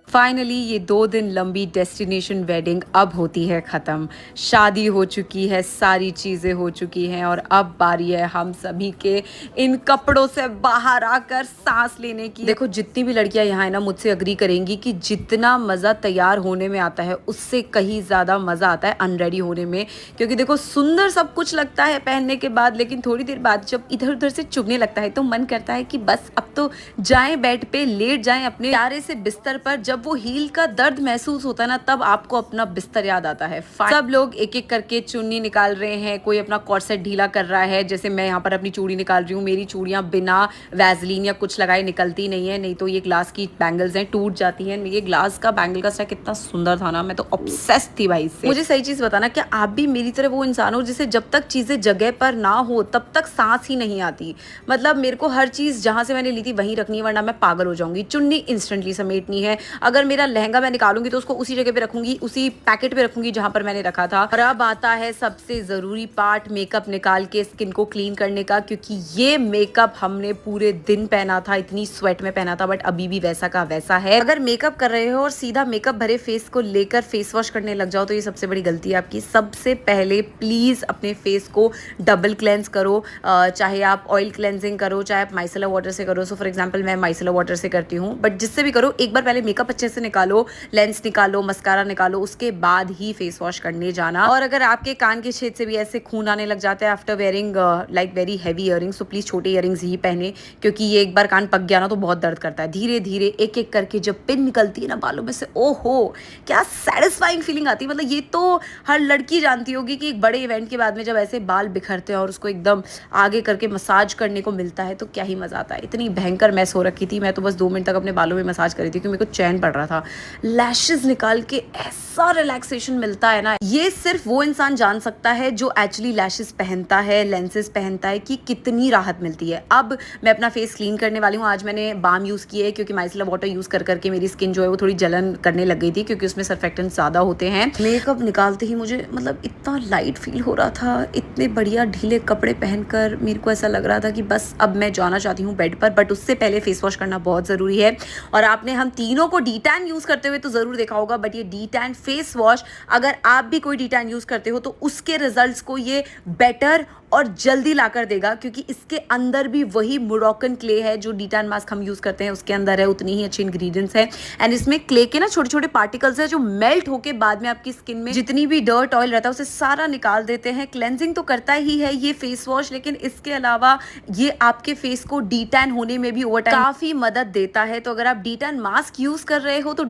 Finally ये 2 दिन लंबी डेस्टिनेशन वेडिंग अब होती है ख़त्म। शादी हो चुकी है, सारी चीज़ें हो चुकी हैं और अब बारी है हम सभी के इन कपड़ों से बाहर आकर सांस लेने की। देखो जितनी भी लड़कियां यहाँ है ना, मुझसे अग्री करेंगी कि जितना मज़ा तैयार होने में आता है उससे कहीं ज़्यादा मज़ा आता है अनरेडी होने में। क्योंकि देखो सुंदर सब कुछ लगता है पहनने के बाद, लेकिन थोड़ी देर बाद जब इधर उधर से चुभने लगता है तो मन करता है कि बस अब तो जाएं, बेड पे लेट जाएं अपने प्यारे से बिस्तर पर। जब वो हील का दर्द महसूस होता है ना, तब आपको अपना बिस्तर याद आता है। सब लोग एक एक करके चुन्नी निकाल रहे हैं, कोई अपना कॉर्सेट ढीला कर रहा है। जैसे मैं यहाँ पर अपनी चूड़ी निकाल रही हूँ। मेरी चूड़ियाँ बिना वैजलीन या कुछ लगाए निकलती नहीं है, नहीं तो ये ग्लास की बैंगल्स हैं, टूट जाती हैं। ये ग्लास का बैंगल का स्टैक कितना सुंदर था ना, मैं तो ऑब्सेस्ड थी भाई इससे। मुझे सही चीज बताना, क्या आप भी मेरी तरह वो इंसान हो जिसे जब तक चीजें जगह पर ना हो तब तक सांस ही नहीं आती। मतलब मेरे को हर चीज जहां से मैंने ली थी वहीं रखनी है, वरना मैं पागल हो जाऊंगी। चुन्नी इंस्टेंटली समेटनी है, अगर मेरा लहंगा मैं निकालूंगी तो उसको उसी जगह पे रखूंगी, उसी पैकेट पे रखूंगी जहां पर मैंने रखा था। और अब आता है सबसे जरूरी पार्ट, मेकअप निकाल के स्किन को क्लीन करने का। क्योंकि ये मेकअप हमने पूरे दिन पहना था, इतनी स्वेट में पहना था, बट अभी भी वैसा का वैसा है। अगर मेकअप कर रहे हो और सीधा मेकअप भरे फेस को लेकर फेस वॉश करने लग जाओ तो ये सबसे बड़ी गलती है आपकी। सबसे पहले प्लीज अपने फेस को डबल क्लेंस करो। चाहे आप ऑयल क्लेंजिंग करो, चाहे आप माइसेलर वाटर से करो। सो फॉर एग्जांपल मैं माइसेलर वाटर से करती हूँ, बट जिससे भी करो एक बार पहले मेकअप अच्छे से निकालो, लेंस निकालो, मस्कारा निकालो, उसके बाद ही फेस वॉश करने जाना। और अगर आपके कान के छेद से भी ऐसे खून आने लग जाता है after wearing like very heavy earrings, तो प्लीज छोटे इयररिंग्स ही पहने, क्योंकि ये एक बार कान पक गया ना तो बहुत दर्द करता है। धीरे धीरे एक एक करके जब पिन निकलती है ना बालों में से, ओहो क्या सेटिस्फाइंग फीलिंग आती है। मतलब ये तो हर लड़की जानती होगी कि एक बड़े इवेंट के बाद में जब ऐसे बाल बिखरते हैं और उसको एकदम आगे करके मसाज करने को मिलता है तो क्या ही मजा आता है। इतनी भयंकर मैस हो रखी थी, मैं तो बस 2 मिनट तक अपने बालों में मसाज करी थी क्योंकि मेरे को चैन पड़ रहा था। लैशेस निकाल के ऐसा रिलैक्सेशन मिलता है ना, ये सिर्फ वो इंसान जान सकता है जो एक्चुअली लैशेस पहनता है, लेंसेज पहनता है, कि कितनी राहत मिलती है। अब मैं अपना फेस क्लीन करने वाली हूँ। आज मैंने बाम यूज़ किए है क्योंकि माइसेलर वाटर यूज़ कर करके मेरी स्किन जो है वो थोड़ी जलन करने लग गई थी, क्योंकि उसमें सर्फेक्टेंट ज़्यादा होते हैं। मेकअप निकालते ही मुझे मतलब इतना लाइट फील हो रहा था, इतने बढ़िया ढीले कपड़े पहनकर मेरे को ऐसा लग रहा था कि बस अब मैं जाना चाहती हूँ बेड पर। बट उससे पहले फेस वॉश करना बहुत ज़रूरी है। और आपने हम तीनों को डी टैन यूज़ करते हुए तो ज़रूर देखा होगा, बट ये डी टैन फेस वॉश, अगर आप भी कोई डी टैन यूज़ करते हो तो उसके रिजल्ट्स को ये बेटर और जल्दी लाकर देगा, क्योंकि इसके अंदर भी वही मोरक्कन क्ले है जो डी टैन मास्क हम यूज़ करते हैं उसके अंदर है, उतनी ही अच्छी इंग्रेडिएंट्स है। एंड इसमें क्ले के ना छोटे छोटे पार्टिकल्स है जो मेल्ट होके बाद में आपकी स्किन में जितनी भी डर्ट ऑयल रहता है उसे सारा निकाल देते हैं। क्लेंजिंग तो करता ही है ये फेस वॉश, लेकिन इसके अलावा ये आपके फेस को डी टैन होने में भी ओवर टाइम काफ़ी मदद देता है। तो अगर आप डी टैन मास्क यूज़ कर रहे हो तो